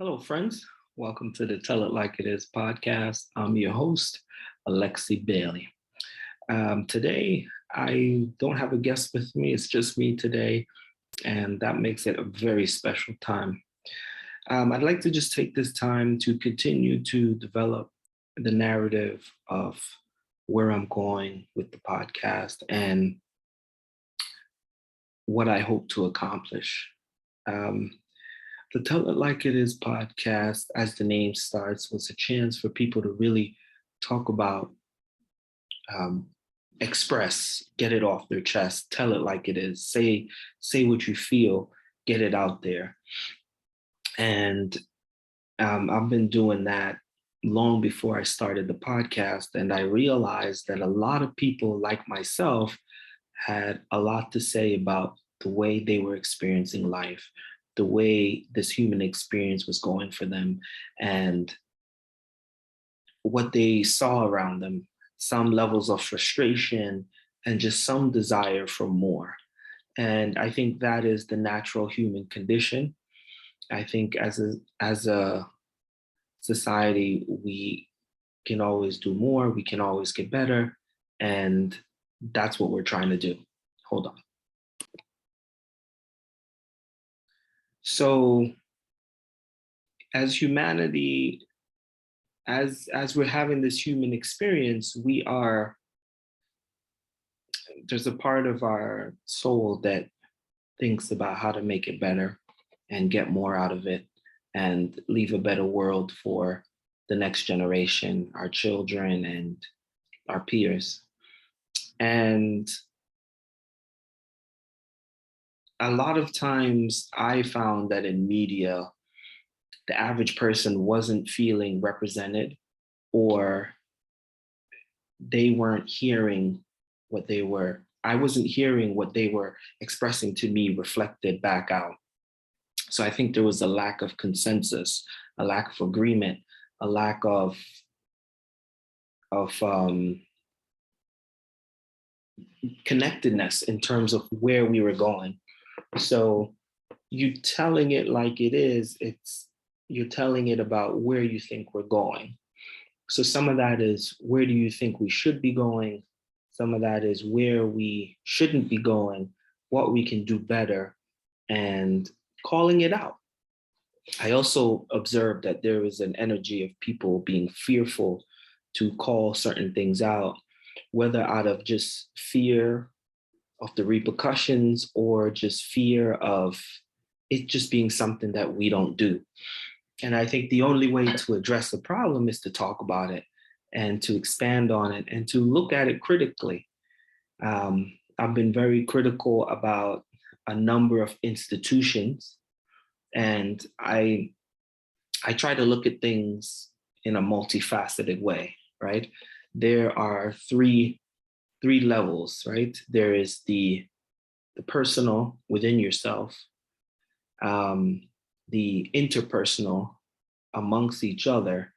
Hello, friends. Welcome to the Tell It Like It Is podcast. I'm your host, Alexi Bailey. Today, I don't have a guest with me. It's just me today, and that makes it a very special time. I'd like to just take this time to continue to develop the narrative of where I'm going with the podcast and what I hope to accomplish. Um, The Tell It Like It Is podcast, as the name starts, was a chance for people to really talk about, um, express, get it off their chest, tell it like it is, say what you feel, get it out there. And I've been doing that long before I started the podcast, and I realized that a lot of people like myself had a lot to say about the way they were experiencing life, the way this human experience was going for them, and what they saw around them, some levels of frustration and just some desire for more. And I think that is the natural human condition. I think as a society, we can always do more, we can always get better, and that's what we're trying to do. Hold on. So as humanity, as we're having this human experience, we are there's a part of our soul that thinks about how to make it better and get more out of it and leave a better world for the next generation, our children and our peers. And a lot of times I found that in media, the average person wasn't feeling represented, or they weren't hearing I wasn't hearing what they were expressing to me reflected back out. So I think there was a lack of consensus, a lack of agreement, a lack of connectedness in terms of where we were going. So you telling it like it is, you're telling it about where you think we're going. So some of that is, where do you think we should be going? Some of that is where we shouldn't be going, what we can do better, and calling it out. I also observed that there is an energy of people being fearful to call certain things out, whether out of just fear of the repercussions or just fear of it just being something that we don't do. And I think the only way to address the problem is to talk about it and to expand on it and to look at it critically. I've been very critical about a number of institutions, and I try to look at things in a multifaceted way, right? There are three levels, right? There is the personal within yourself, um, the interpersonal amongst each other,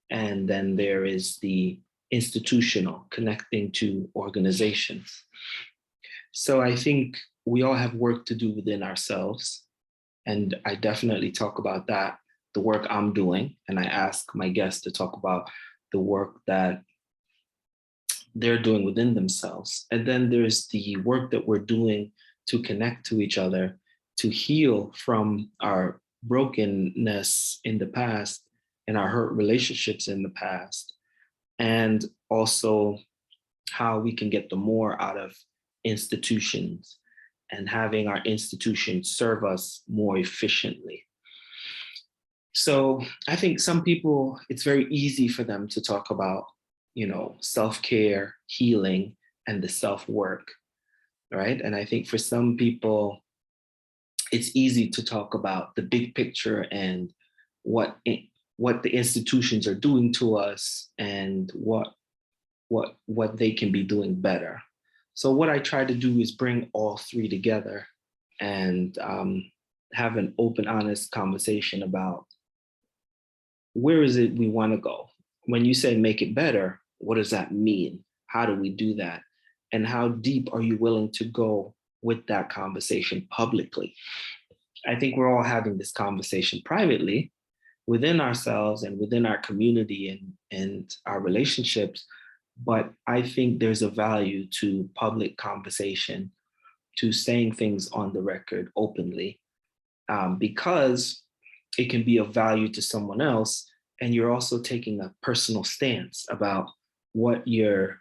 and then there is the institutional, connecting to organizations. So I think we all have work to do within ourselves. And I definitely talk about that, the work I'm doing. And I ask my guests to talk about the work that they're doing within themselves. And then there's the work that we're doing to connect to each other, to heal from our brokenness in the past and our hurt relationships in the past, and also how we can get the more out of institutions and having our institutions serve us more efficiently. So I think some people, it's very easy for them to talk about, self-care, healing, and the self-work, right? And I think for some people, it's easy to talk about the big picture and what what the institutions are doing to us and what they can be doing better. So what I try to do is bring all three together and have an open, honest conversation about where is it we want to go. When you say make it better, what does that mean? How do we do that? And how deep are you willing to go with that conversation publicly? I think we're all having this conversation privately, within ourselves and within our community and our relationships. But I think there's a value to public conversation, to saying things on the record openly, because it can be of value to someone else. And you're also taking a personal stance about what your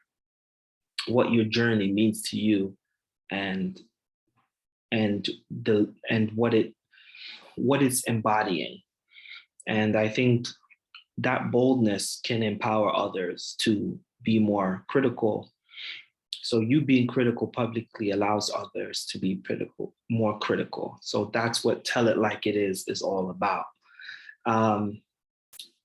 journey means to you, and what it's embodying. And I think that boldness can empower others to be more critical. So you being critical publicly allows others to be more critical. So that's what Tell It Like It is all about. I'm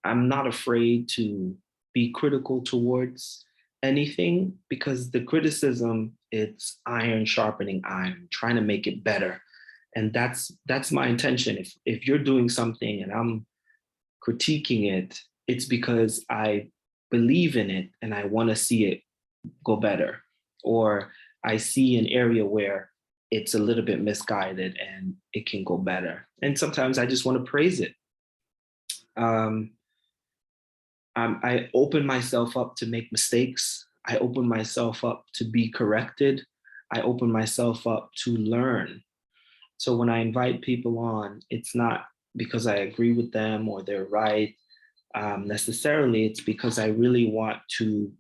not afraid to be critical towards anything, because the criticism, it's iron sharpening iron, trying to make it better. And that's my intention. If you're doing something and I'm critiquing it, it's because I believe in it and I want to see it go better, or I see an area where it's a little bit misguided and it can go better. And sometimes I just want to praise it. I open myself up to make mistakes. I open myself up to be corrected. I open myself up to learn. So when I invite people on, it's not because I agree with them or they're right. Necessarily, it's because I really want to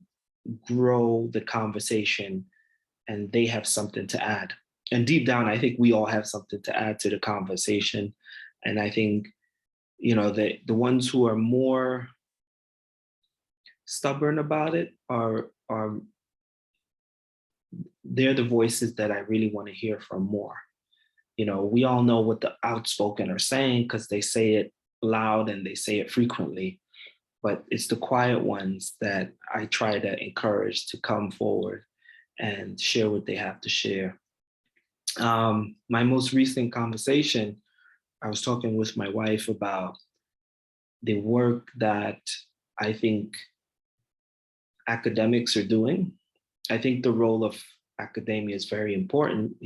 grow the conversation and they have something to add. And deep down, I think we all have something to add to the conversation. And I think, the ones who are more stubborn about it are they're the voices that I really want to hear from more. We all know what the outspoken are saying because they say it loud and they say it frequently, but it's the quiet ones that I try to encourage to come forward and share what they have to share. My most recent conversation, I was talking with my wife about the work that I think academics are doing. I think the role of academia is very important.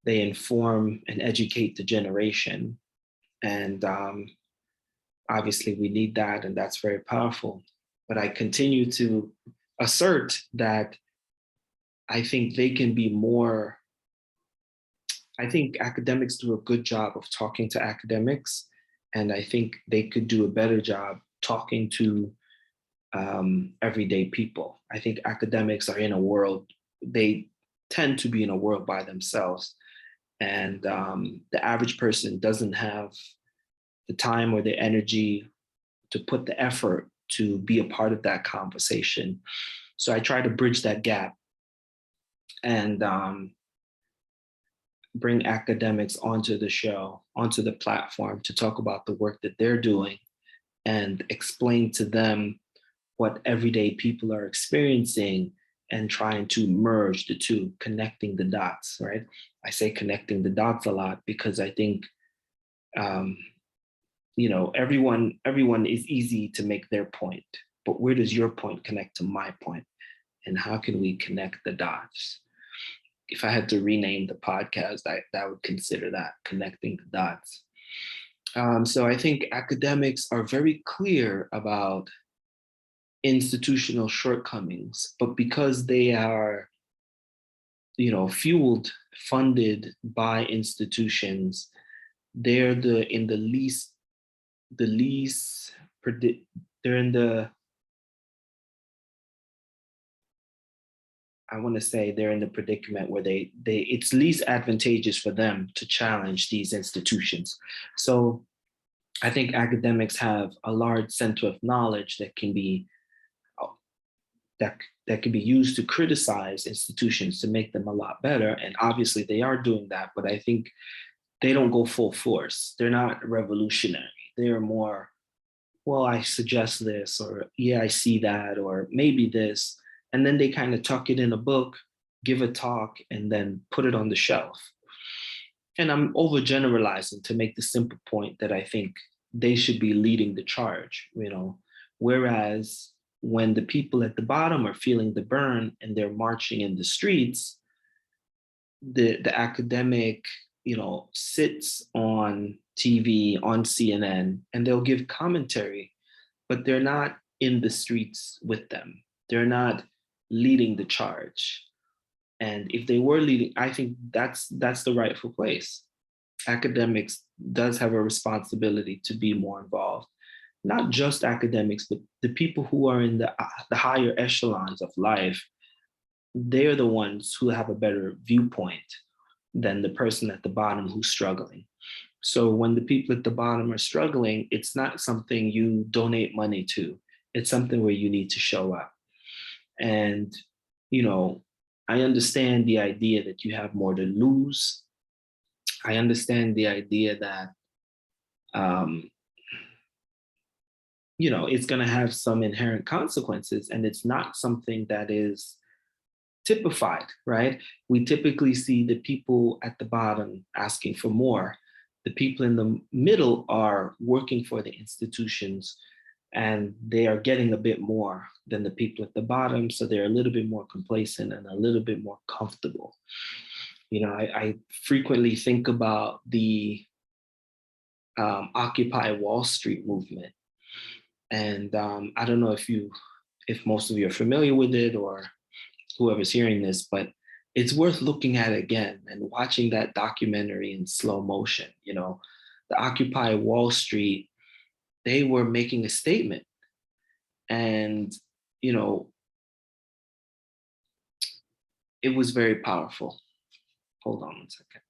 They inform and educate the generation, and obviously we need that, and that's very powerful. But I continue to assert that I think they can be more. I think academics do a good job of talking to academics, and I think they could do a better job talking to everyday people. I think academics are in a world, they tend to be in a world by themselves. And the average person doesn't have the time or the energy to put the effort to be a part of that conversation. So I try to bridge that gap and bring academics onto the show, onto the platform to talk about the work that they're doing and explain to them what everyday people are experiencing and trying to merge the two, connecting the dots, right? I say connecting the dots a lot because I think, everyone is easy to make their point, but where does your point connect to my point? And how can we connect the dots? If I had to rename the podcast, I would consider that connecting the dots. So I think academics are very clear about institutional shortcomings, but because they are, fueled, funded by institutions, they're I want to say they're in the predicament where it's least advantageous for them to challenge these institutions. So I think academics have a large center of knowledge that can be used to criticize institutions to make them a lot better. And obviously they are doing that, but I think they don't go full force. They're not revolutionary. They're more, well, I suggest this, or yeah, I see that, or maybe this. And then they kind of tuck it in a book, give a talk, and then put it on the shelf. And I'm overgeneralizing to make the simple point that I think they should be leading the charge, whereas when the people at the bottom are feeling the burn and they're marching in the streets, the academic, sits on TV, on CNN, and they'll give commentary, but they're not in the streets with them. They're not leading the charge. And if they were leading, I think that's the rightful place. Academics does have a responsibility to be more involved. Not just academics, but the people who are in the higher echelons of life. They're the ones who have a better viewpoint than the person at the bottom who's struggling. So when the people at the bottom are struggling, it's not something you donate money to. It's something where you need to show up. And, you know, I understand the idea that you have more to lose. I understand the idea that, um, it's going to have some inherent consequences, and it's not something that is typified, right? We typically see the people at the bottom asking for more. The people in the middle are working for the institutions, and they are getting a bit more than the people at the bottom. So they're a little bit more complacent and a little bit more comfortable. I frequently think about the Occupy Wall Street movement. And I don't know if most of you are familiar with it, or whoever's hearing this, but it's worth looking at again and watching that documentary in slow motion. The Occupy Wall Street, they were making a statement. And, it was very powerful. Hold on one second.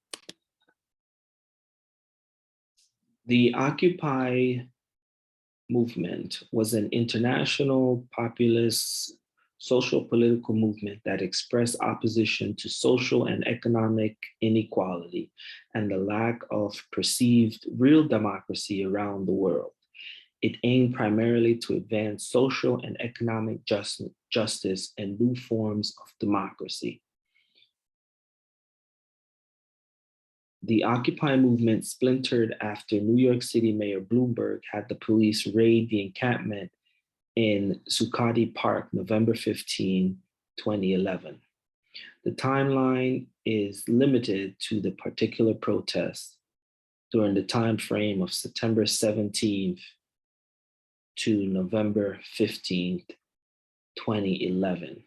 The Occupy movement was an international populist social political movement that expressed opposition to social and economic inequality and the lack of perceived real democracy around the world. It aimed primarily to advance social and economic justice and new forms of democracy. The Occupy movement splintered after New York City Mayor Bloomberg had the police raid the encampment in Zuccotti Park, November 15, 2011. The timeline is limited to the particular protests during the time frame of September 17th to November 15th, 2011.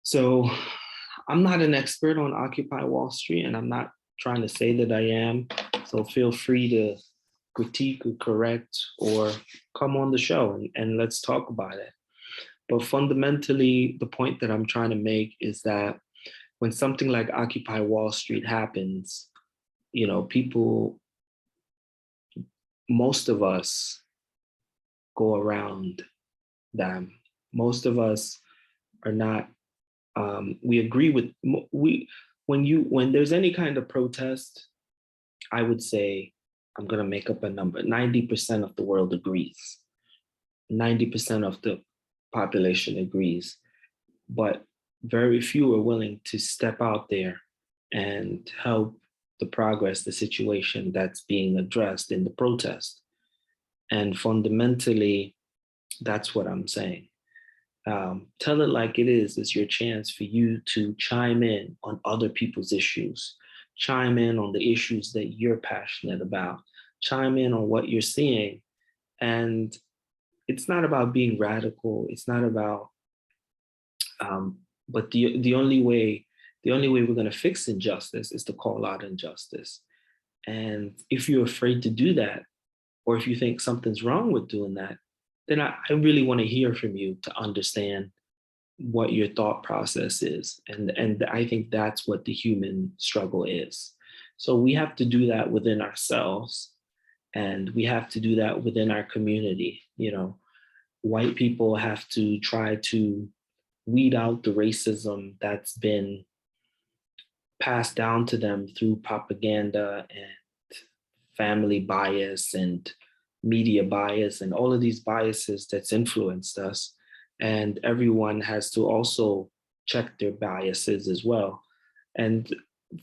So I'm not an expert on Occupy Wall Street, and I'm not trying to say that I am. So feel free to critique or correct or come on the show and let's talk about it. But fundamentally, the point that I'm trying to make is that when something like Occupy Wall Street happens, people, most of us go around them. Most of us are not, we agree with, when there's any kind of protest, I would say, I'm going to make up a number, 90% of the world agrees. 90% of the population agrees, but very few are willing to step out there and help the progress, the situation that's being addressed in the protest. And fundamentally, that's what I'm saying. Tell it like it is your chance for you to chime in on other people's issues, chime in on the issues that you're passionate about, chime in on what you're seeing. And it's not about being radical. It's not about, but the only way we're going to fix injustice is to call out injustice. And if you're afraid to do that, or if you think something's wrong with doing that, then I really want to hear from you to understand what your thought process is. And I think that's what the human struggle is. So we have to do that within ourselves, and we have to do that within our community. White people have to try to weed out the racism that's been passed down to them through propaganda and family bias and media bias and all of these biases that's influenced us. And everyone has to also check their biases as well. And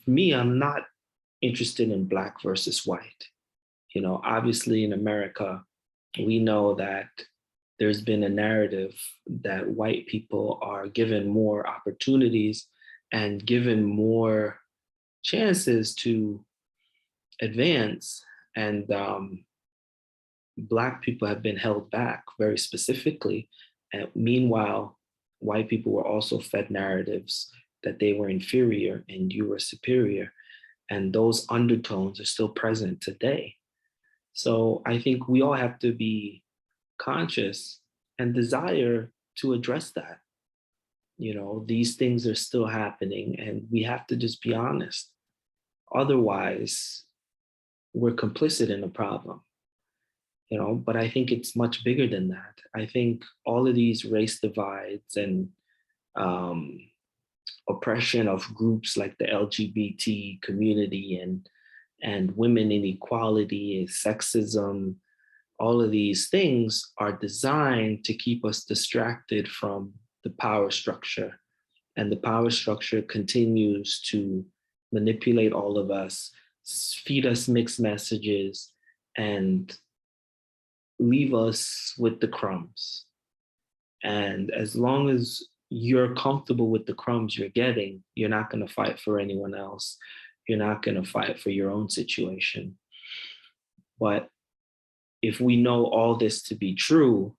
For me, I'm not interested in black versus white. Obviously in America, we know that there's been a narrative that white people are given more opportunities and given more chances to advance, and Black people have been held back very specifically. And meanwhile, white people were also fed narratives that they were inferior and you were superior. And those undertones are still present today. So I think we all have to be conscious and desire to address that. These things are still happening and we have to just be honest. Otherwise, we're complicit in the problem. But I think it's much bigger than that. I think all of these race divides and um, oppression of groups like the LGBT community and women inequality, sexism, all of these things are designed to keep us distracted from the power structure. And the power structure continues to manipulate all of us, feed us mixed messages, and leave us with the crumbs. And as long as you're comfortable with the crumbs you're getting, you're not going to fight for anyone else. You're not going to fight for your own situation. But if we know all this to be true,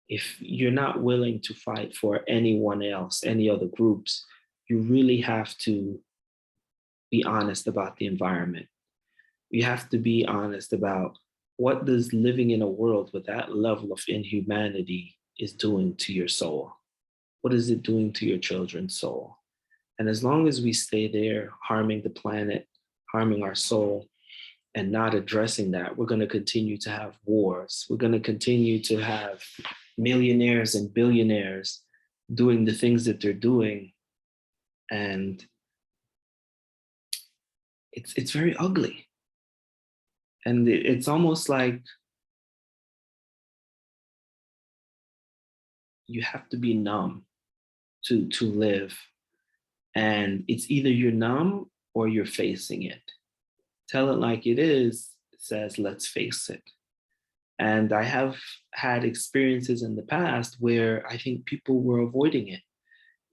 if you're not willing to fight for anyone else, any other groups, you really have to be honest about the environment. You have to be honest about what does living in a world with that level of inhumanity is doing to your soul. What is it doing to your children's soul? And as long as we stay there harming the planet, harming our soul, and not addressing that, we're going to continue to have wars. We're going to continue to have millionaires and billionaires doing the things that they're doing. And it's very ugly. And it's almost like you have to be numb to live. And it's either you're numb or you're facing it. Tell it like it is, it says, let's face it. And I have had experiences in the past where I think people were avoiding it.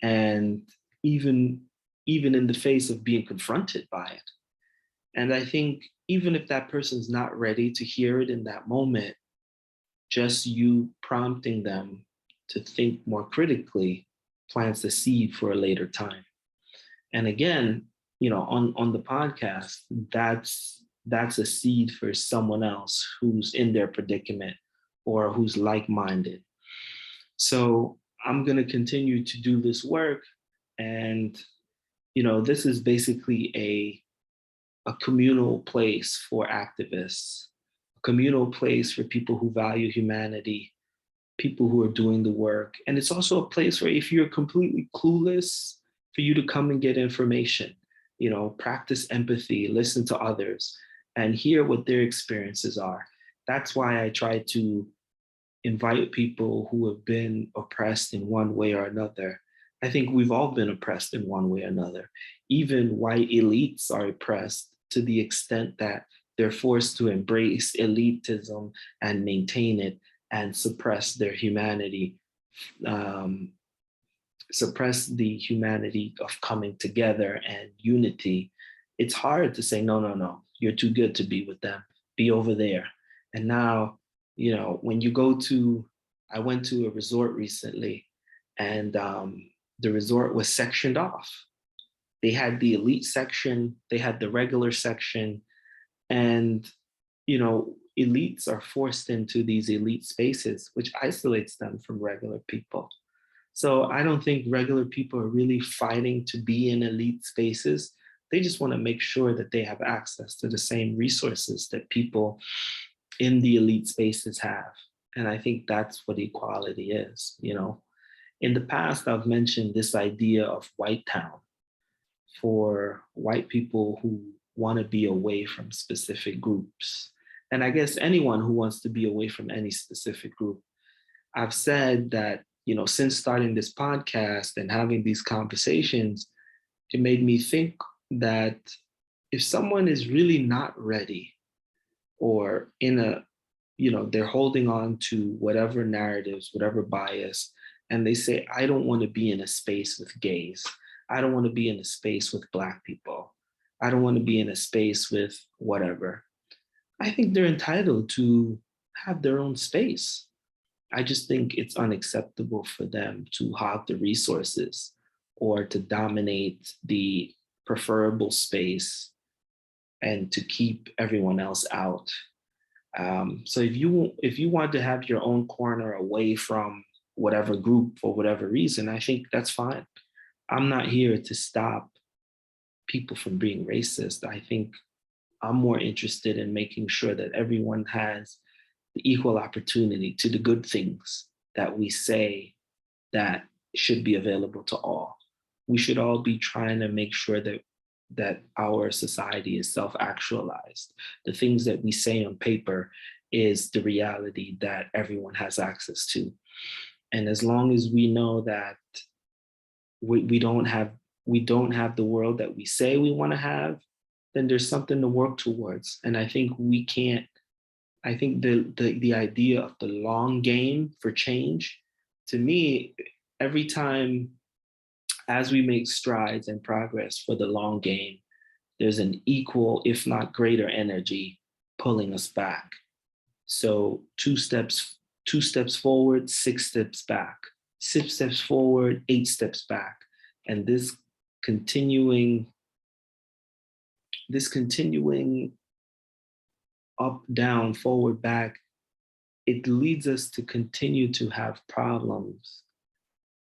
And even in the face of being confronted by it. And I think even if that person's not ready to hear it in that moment, just you prompting them to think more critically plants the seed for a later time. And again, on the podcast, that's a seed for someone else who's in their predicament or who's like-minded. So I'm going to continue to do this work. And, this is basically a communal place for activists, a communal place for people who value humanity, people who are doing the work. And it's also a place where if you're completely clueless, for you to come and get information, practice empathy, listen to others, and hear what their experiences are. That's why I try to invite people who have been oppressed in one way or another. I think we've all been oppressed in one way or another. Even white elites are oppressed to the extent that they're forced to embrace elitism and maintain it and suppress their humanity, suppress the humanity of coming together and unity. It's hard to say, no, no, no, you're too good to be with them. Be over there. And now, when you I went to a resort recently, and the resort was sectioned off. They had the elite section, they had the regular section, and elites are forced into these elite spaces, which isolates them from regular people. So I don't think regular people are really fighting to be in elite spaces. They just want to make sure that they have access to the same resources that people in the elite spaces have. And I think that's what equality is. In the past, I've mentioned this idea of white town for white people who want to be away from specific groups. And I guess anyone who wants to be away from any specific group. I've said that, since starting this podcast and having these conversations, it made me think that if someone is really not ready, or in a, they're holding on to whatever narratives, whatever bias, and they say, I don't want to be in a space with gays. I don't want to be in a space with Black people. I don't want to be in a space with whatever. I think they're entitled to have their own space. I just think it's unacceptable for them to hog the resources or to dominate the preferable space and to keep everyone else out. So if you want to have your own corner away from whatever group for whatever reason, I think that's fine. I'm not here to stop people from being racist. I think I'm more interested in making sure that everyone has the equal opportunity to the good things that we say that should be available to all. We should all be trying to make sure that our society is self-actualized. The things that we say on paper is the reality that everyone has access to. And as long as we know that we don't have the world that we say we want to have, then there's something to work towards. And I think we can't, I think the idea of the long game for change, to me, every time as we make strides and progress for the long game, there's an equal, if not greater, energy pulling us back. So two steps forward, 6 steps back, 6 steps forward, 8 steps back. And continuing, this continuing up, down, forward, back, it leads us to continue to have problems,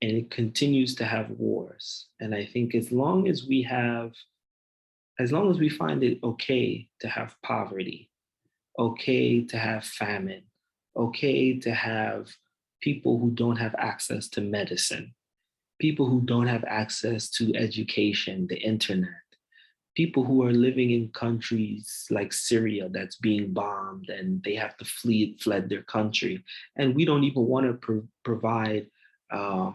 and it continues to have wars. And I think as long as we find it okay to have poverty, okay to have famine, okay to have people who don't have access to medicine, people who don't have access to education, the internet, people who are living in countries like Syria that's being bombed and they have to fled their country. And we don't even want to provide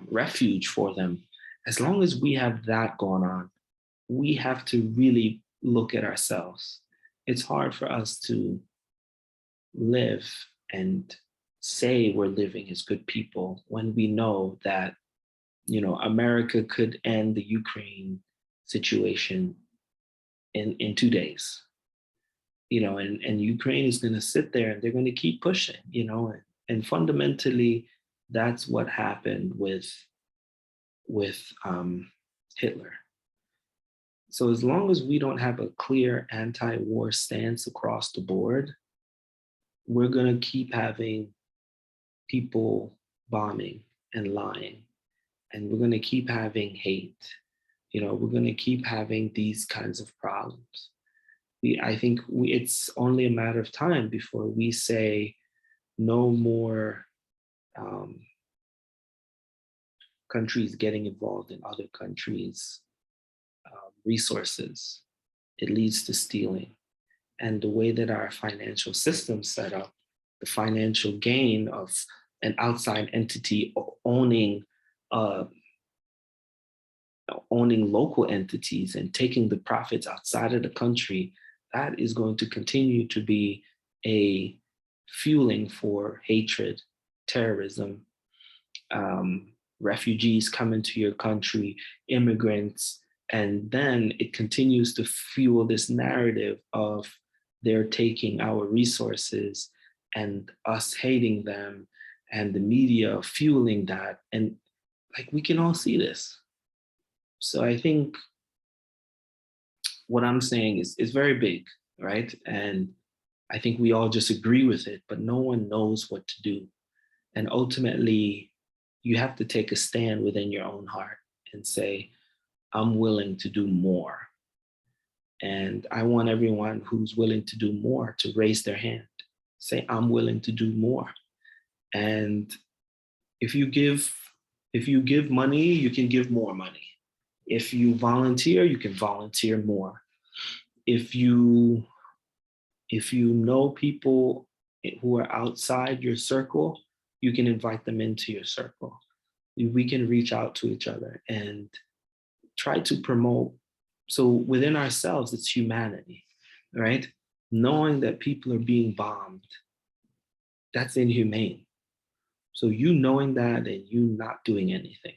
refuge for them. As long as we have that going on, we have to really look at ourselves. It's hard for us to live and say we're living as good people when we know that, America could end the Ukraine situation in 2 days, and Ukraine is going to sit there and they're going to keep pushing, and fundamentally, that's what happened with Hitler. So as long as we don't have a clear anti-war stance across the board, we're going to keep having people bombing and lying, and we're going to keep having hate. We're going to keep having these kinds of problems. I think it's only a matter of time before we say no more countries getting involved in other countries' resources. It leads to stealing. And the way that our financial system's set up, the financial gain of an outside entity owning local entities and taking the profits outside of the country, that is going to continue to be a fueling for hatred, terrorism, refugees coming to your country, immigrants, and then it continues to fuel this narrative of they're taking our resources and us hating them, and the media fueling that. And we can all see this. So I think what I'm saying is very big, right? And I think we all just agree with it, but no one knows what to do. And ultimately, you have to take a stand within your own heart and say, I'm willing to do more. And I want everyone who's willing to do more to raise their hand, say, I'm willing to do more. And if you give money, you can give more money. If you volunteer, you can volunteer more. If you know people who are outside your circle, you can invite them into your circle. We can reach out to each other and try to promote So within ourselves, it's humanity, right? Knowing that people are being bombed, that's inhumane. So you knowing that and you not doing anything,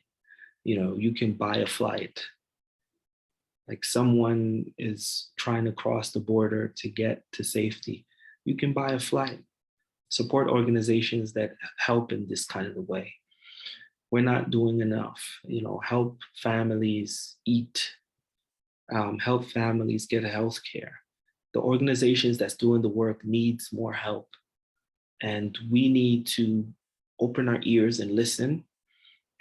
you can buy a flight. Like someone is trying to cross the border to get to safety, you can buy a flight. Support organizations that help in this kind of a way. We're not doing enough. Help families eat, help families get health care. The organizations that's doing the work needs more help. And we need to open our ears and listen.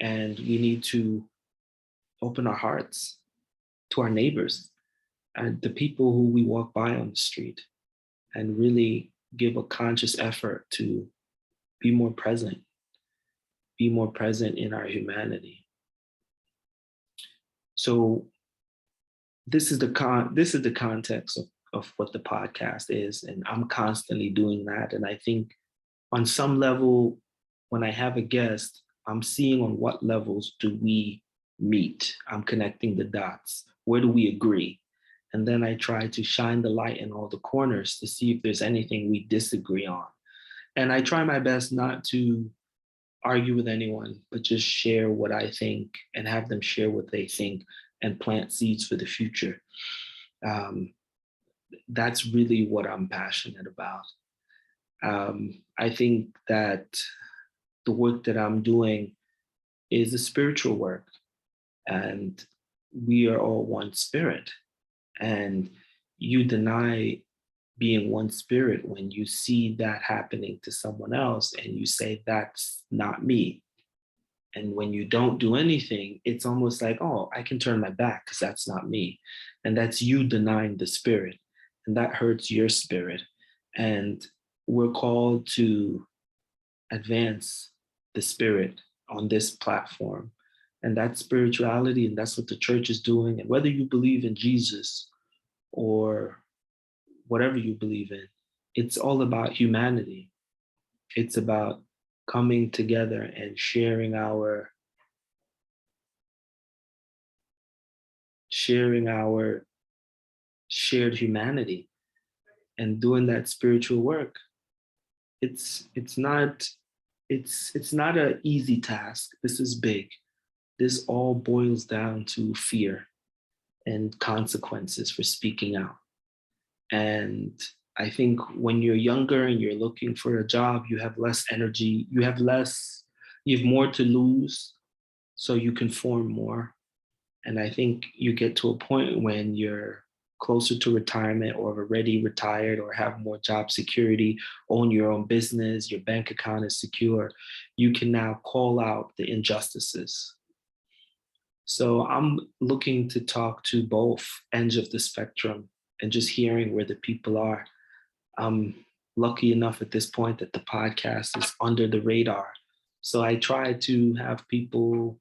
And we need to open our hearts to our neighbors and the people who we walk by on the street, and really give a conscious effort to be more present, in our humanity. So this is the context of what the podcast is, and I'm constantly doing that. And I think on some level, when I have a guest, I'm seeing on what levels do we meet. I'm connecting the dots. Where do we agree? And then I try to shine the light in all the corners to see if there's anything we disagree on. And I try my best not to argue with anyone, but just share what I think and have them share what they think and plant seeds for the future. Um, that's really what I'm passionate about. I think that the work that I'm doing is a spiritual work, and we are all one spirit. And you deny being one spirit when you see that happening to someone else and you say, that's not me. And when you don't do anything, it's almost like, oh, I can turn my back because that's not me. And that's you denying the spirit. And that hurts your spirit. And we're called to advance the spirit on this platform. And that's spirituality, and that's what the church is doing. And whether you believe in Jesus or whatever you believe in, it's all about humanity. It's about coming together and sharing our shared humanity and doing that spiritual work. It's not an easy task. This is big. This all boils down to fear and consequences for speaking out. And I think when you're younger and you're looking for a job, you have less energy, you have more to lose, so you conform more. And I think you get to a point when you're closer to retirement or already retired or have more job security, own your own business, your bank account is secure, you can now call out the injustices. So I'm looking to talk to both ends of the spectrum and just hearing where the people are. I'm lucky enough at this point that the podcast is under the radar. So I try to have people,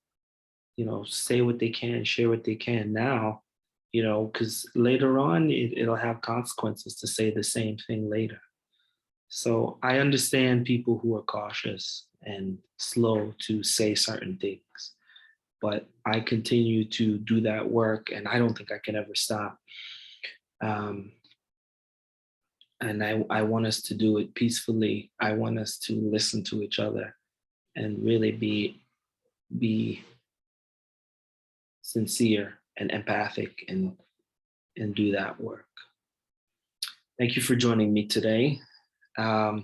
say what they can, share what they can now, because later on it'll have consequences to say the same thing later. So I understand people who are cautious and slow to say certain things, but I continue to do that work, and I don't think I can ever stop. Um, and I want us to do it peacefully. I want us to listen to each other and really be sincere and empathic and do that work. Thank you for joining me today. I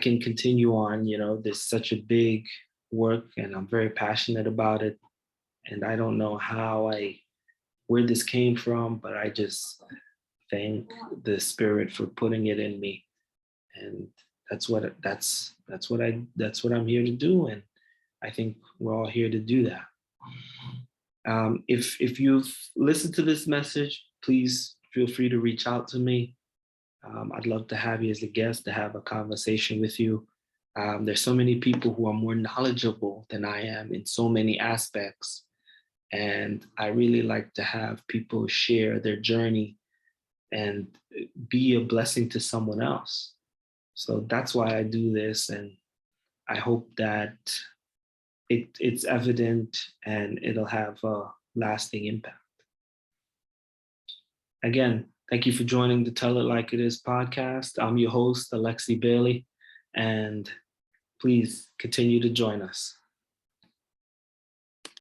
can continue on. There's such a big work, and I'm very passionate about it. And I don't know where this came from, but I just thank the spirit for putting it in me. And that's what I'm here to do. And I think we're all here to do that. If you've listened to this message, please feel free to reach out to me. I'd love to have you as a guest to have a conversation with you. There's so many people who are more knowledgeable than I am in so many aspects. And I really like to have people share their journey and be a blessing to someone else. So that's why I do this. And I hope that it's evident and it'll have a lasting impact. Again, thank you for joining the Tell It Like It Is podcast. I'm your host, Alexi Bailey, and please continue to join us.